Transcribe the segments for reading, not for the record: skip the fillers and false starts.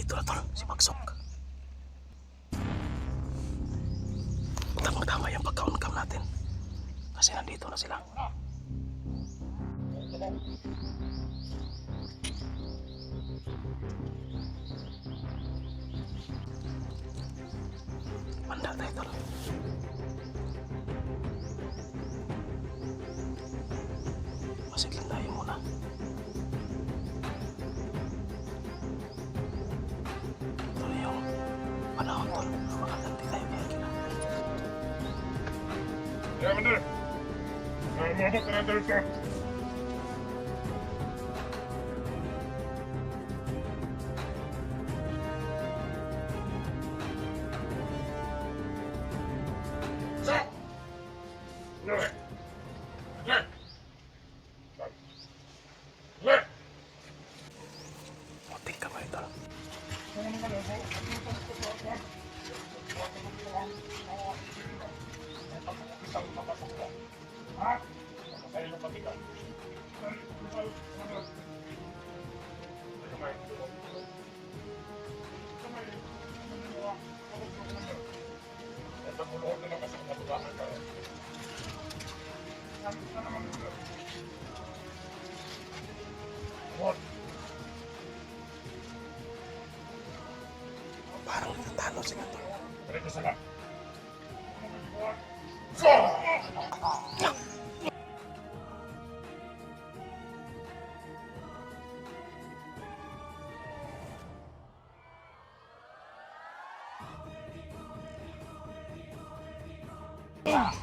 Nandito na tol, si Bagsok. Tamang-tama yung pagka-on cam natin. Kasi nandito na sila. Manda tayo tol. Masiglan tayo muna. Ito na yung panahon tol. Makaganti tayo kaya kila. Ya bener. Mabok ka na dito. Muntik ka ba ito? Parang natatalo sila tol.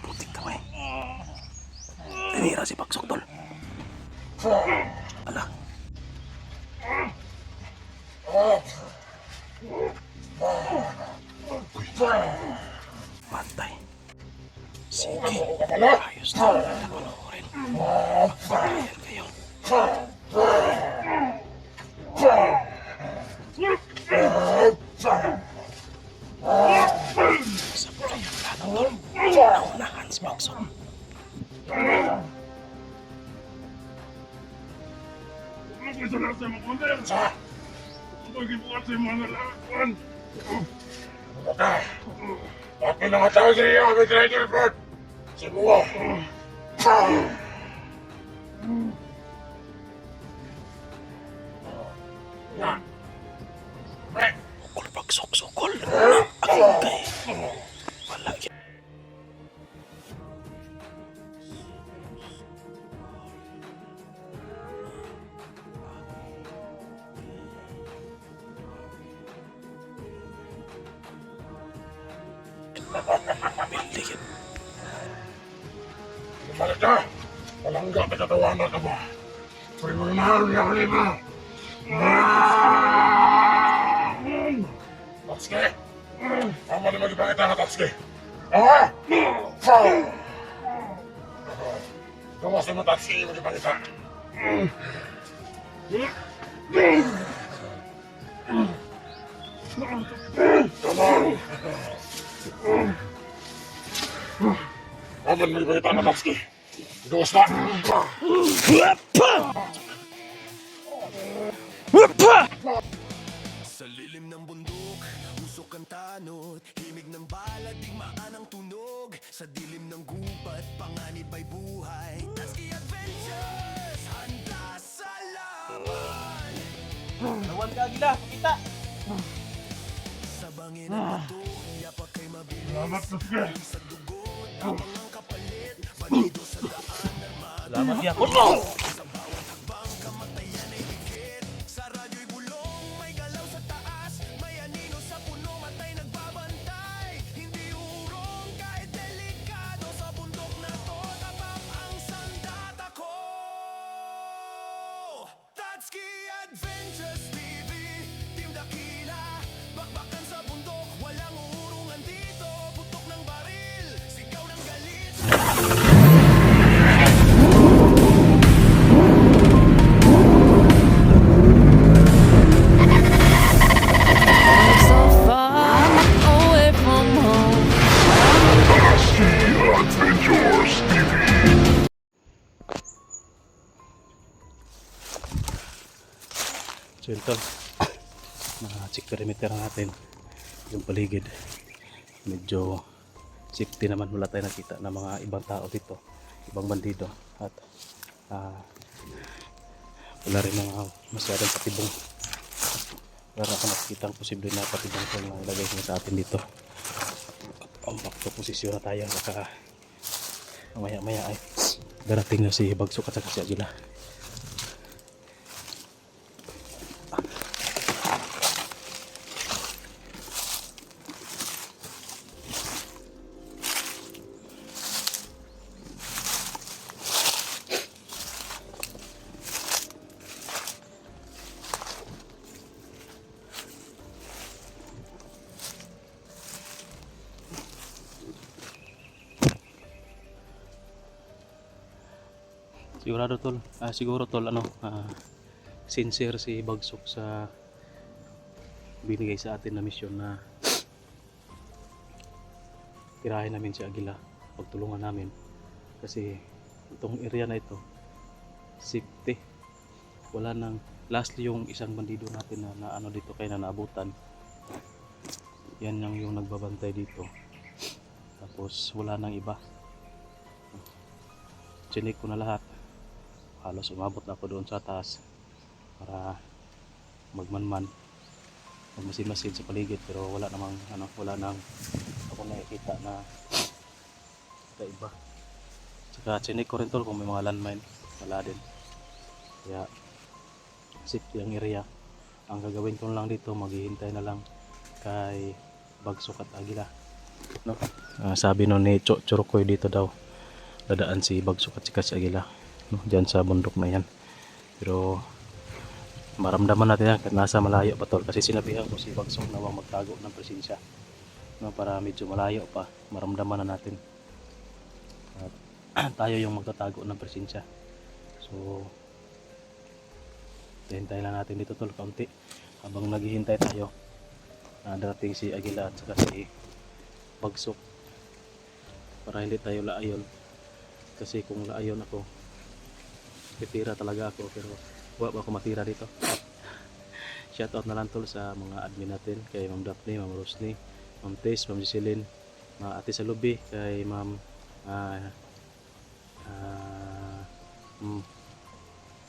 Putik kamay. Tinira si Bagsok tol. Ala. Patay. Sige. Ayos na. Napanoorin. Magpapalayan kayo. Sa pula yung plano tol. Naunahan si Bagsok. Gusto na sa mga kunder. Pag-ibukat sa mga lawan. Bakit nakatawa sa iyo kami Driver Bird? Sibuwa. Sukol Bagsok, sukol. Agay. Wala yan. Biligin. Balik ka! Palangga ka tatawanan ka ba? Pwede mo mahal niya ka lima! Tatsuki! Tama na mag-ipakita ka, Tatsuki! Gawasin mo, Tatsuki, mag-ipakita! Come on! Aman mo ipakita ka, Tatsuki! Gawas na! Sa lilim ng bundok, usok ang tanod, himig ng bala, digmaan ang tunog. Sa dilim ng gubat, panganib ay buhay. Tatsuki Adventures, handa sa laban. Lawan ka gila, pakita. Sa bangin ng bato, yapak kay mabilis. Salamat, Tatsuki! Sa dugo, tapang ang kapalit. Bandido sa daan, armado. Salamat ya. Sa bawat hakbang, kamatayan ay dikit. Sa radyo'y bulong, may galaw sa taas. May anino sa puno, matay nagbabantay. Hindi urong kahit delikado. Sa bundok na to, tapat ang sandata ko. Tatsuki Adventures TV, Team Dakila. Bakbakan sa bundok, walang uurungan dito. Putok ng baril, sigaw ng galit. So far away from home. Adventures TV! Chill tol. check perimeter natin yung paligid. Medyo safety naman, wala tayo nakita na mga ibang tao dito, ibang bandido, at wala rin mga masyadong patibong. Wala ako nakikita ang posible na patibong kung ilagay mo sa atin dito. Back to posisyon na tayo, baka maya maya ay darating na si Bagsok at saka si Agila. Siguro tol sincere si Bagsok sa binigay sa atin na misyon na tirahin namin si Agila, pagtulungan namin, kasi itong area na ito safety, wala nang lastly yung isang bandido natin na ano dito kaya na naabutan, yan yung nagbabantay dito, tapos wala nang iba. Chinik ko na lahat, halos umabot ako doon sa taas para magmanman, magmasid-masid sa paligid, pero wala namang wala nang ako nakikita na iba. Saka chinik ko rin tol kung may mga landmine, wala din, kaya safety ang area. Ang gagawin ko lang dito, maghihintay na lang kay Bagsok at Agila, no? Sabi nun ni Churukoy, dito daw dadaan si Bagsok at si Agila, no? Diyan sa bundok na yan, pero maramdaman natin yan kahit nasa malayo pa tol, kasi sinabihan ko si Bagsok na huwag magtago ng presensya, no? Para medyo malayo pa maramdaman na natin at tayo yung magtatago ng presensya. So hintay lang natin dito tol kaunti habang naghihintay tayo na darating si Agila at saka si Bagsok, para hindi tayo laayon, kasi kung laayon ako titira talaga ako, pero wala ba ako matira dito. Shoutout na lang tol sa mga admin natin, kay Ma'am Daphne, Ma'am Rosny, Ma'am Tess, Ma'am Jocelyn, Ate Salubi, kay Ma'am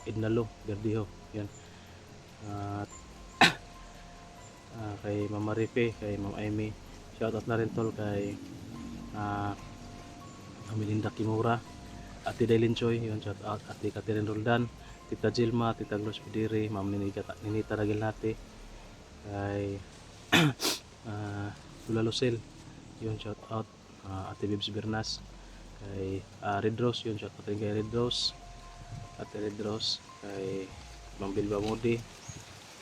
Idnalo Gardiho, yan, at kay Ma'am Marife, kay Ma'am Amy. Shoutout na rin tol kay Melinda Kimura, Ate Dailin Choy, yun, shoutout. Ate Catherine Roldan, Tita Jilma, Tita Glos Pidiri, Ma'am Ninita Ragilnati, kay Lula Lucel, yun, shoutout. Ate Bibs Bernas, kay Red Rose, yun, shoutout rin kay Red Rose, Ate Red Rose, kay Ma'am Bilba Modi,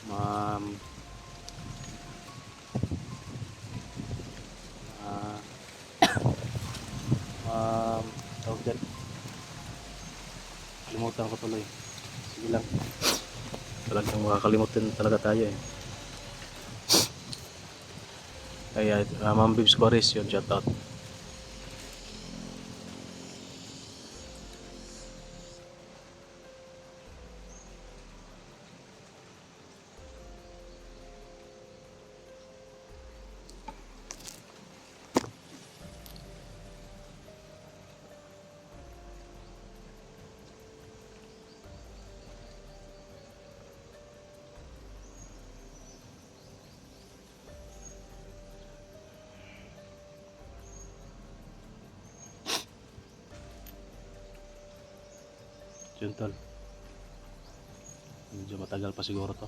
Ma'am tawag dyan, kalimutan ko tuloy, sige lang, talagang makakalimutan talaga tayo eh. Kaya Ma'am Bibs Baris, yun, shoutout. Yun tol, medyo matagal pa siguro to,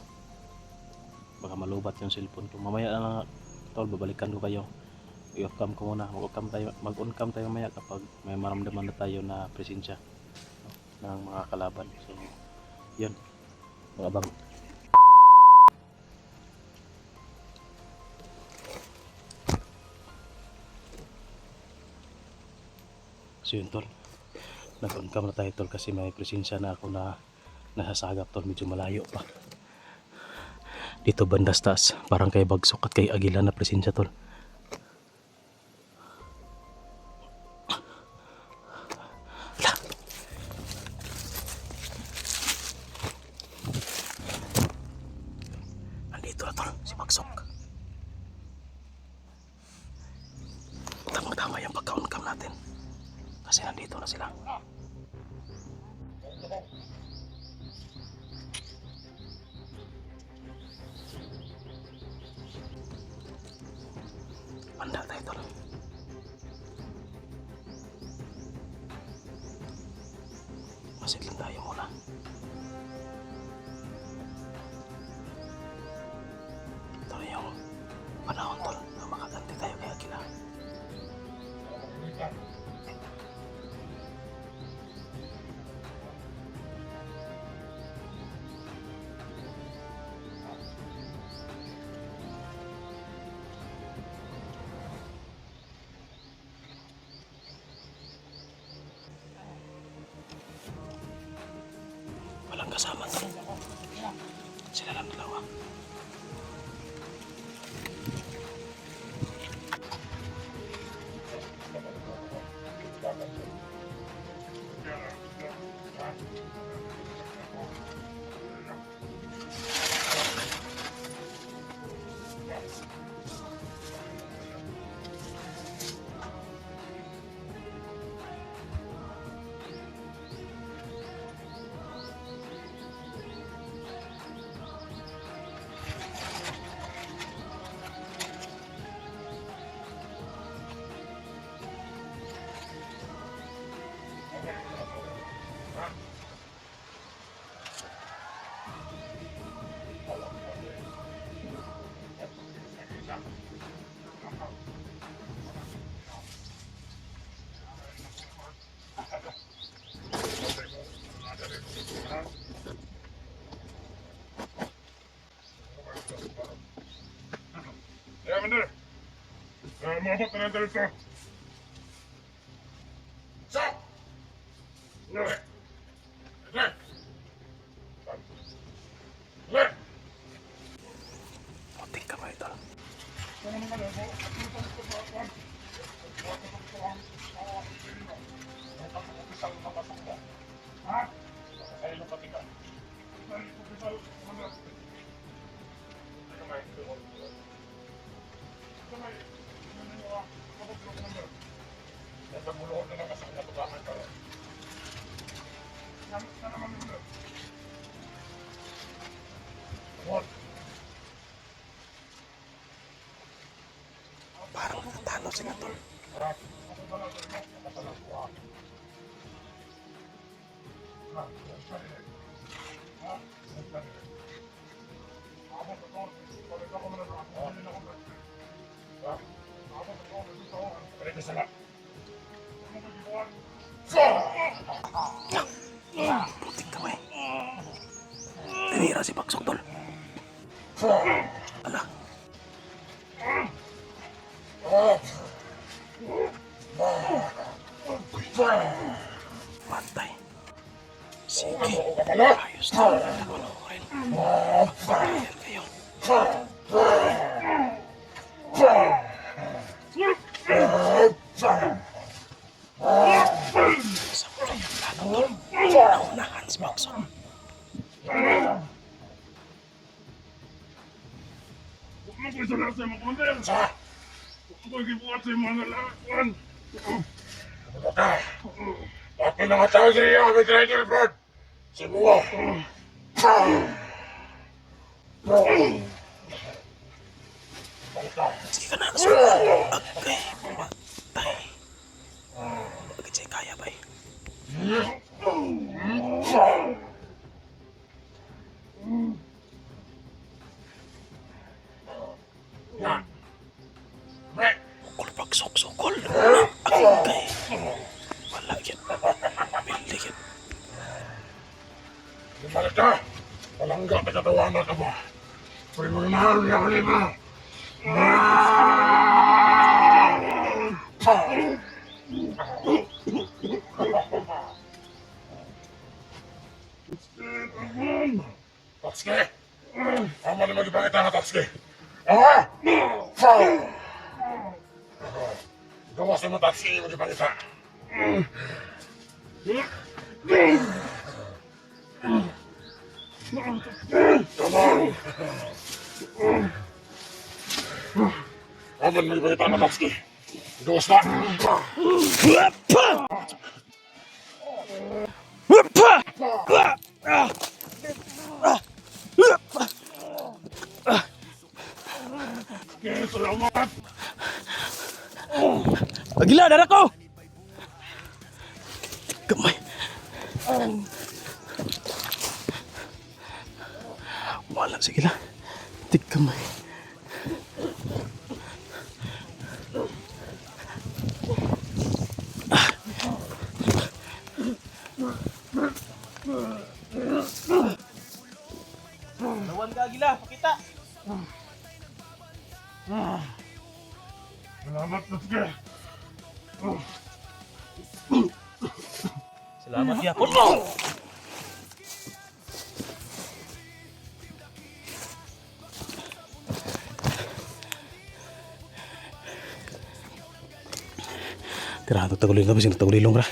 baka malubat yung cellphone ko. Mamaya na lang tol, babalikan ko kayo, i-off cam ko muna, mag-on cam tayo mamaya kapag may maramdaman na tayo na presensya, no, ng mga kalaban. So yun, magabang. So yun tol, nag-on cam na tayo tol, kasi may presensya na ako na nasasagap tol, medyo malayo pa dito bandas taas, parang kay Bagsok at kay Agila na presensya tol. nandito na tol, si Bagsok. Tama-tama yung pagka-uncam natin. Kasi nandito na sila. Handa tayo tol. Masid lang tayo muna. Ito na yung panahon tol na makaganti tayo kay Aquila. Walang kasama tol. Sila lang dalawa. Ya bener. Maabot na lang dito. Sa! Le! Le! Le! Puting kamay tol. Ha? Sa ilong patikan. Sa ilong patikan. Parang natalo sila tol. Puting kamay. Tinira si Bagsok tol. Ala. Pantay. Sige. Ayos na. Nagulungan. Ayan kayo. Sa muli ang plano tol. Naunahan si Bagsok. Huwag mo ko isulat sa mga komandel. Huwag mo gibuhat sa mga lalakuan. At pinangatawag sa iyo, may traitor, Brad. Si Buwa. Sige ka na. Agay. Patay. Bakit sa'yo kaya ba eh? Sukol Bagsok. Sukol. Agay. Wala yan. Pili yan. Di malita, palangga ka katawanan ka ba? Primunal niya ka nila. Tatsuki! Ama ni magipangita nga, Tatsuki! Aha! Gawas mo, Tatsuki, magipangita. Come on! Aman mo yung tanah Tatsuki. Gawas na. Okay, salamat. Agila, dara ko! Kamay. Wala, sige lang. Tik kamay. Lawan ka gila, pakita. Salamat Tatsuki. Salamat ya po. Tira, tagulilong ka ba? Sino tagulilong ra?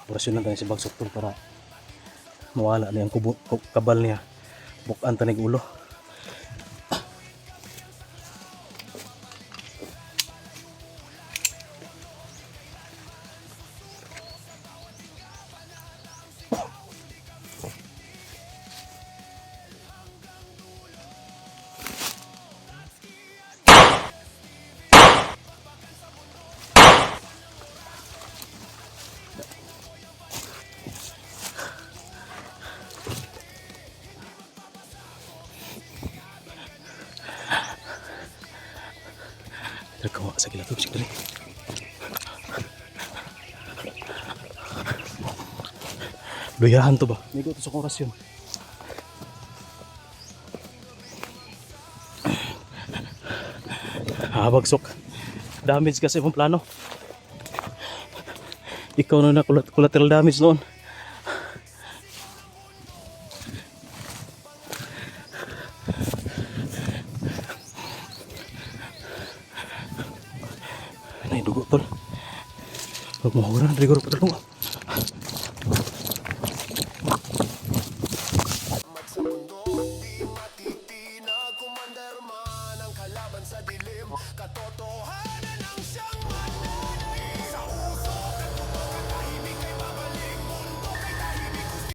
Orasyon lang tayo si Bagsok tol para mawala na yung kabal niya. Bukan tanig ulo. Terkawa sa kilatog sig dali. Luyahan to ba? Migo to sa orasyon. Bagsok. Damage kasi mong plano. Ikaw na collateral damage noon. Ay, dugo tol. Huwag mahura, rigor pa tulong. Sa mundo, di matitinag. Commander man ang kalaban sa dilim.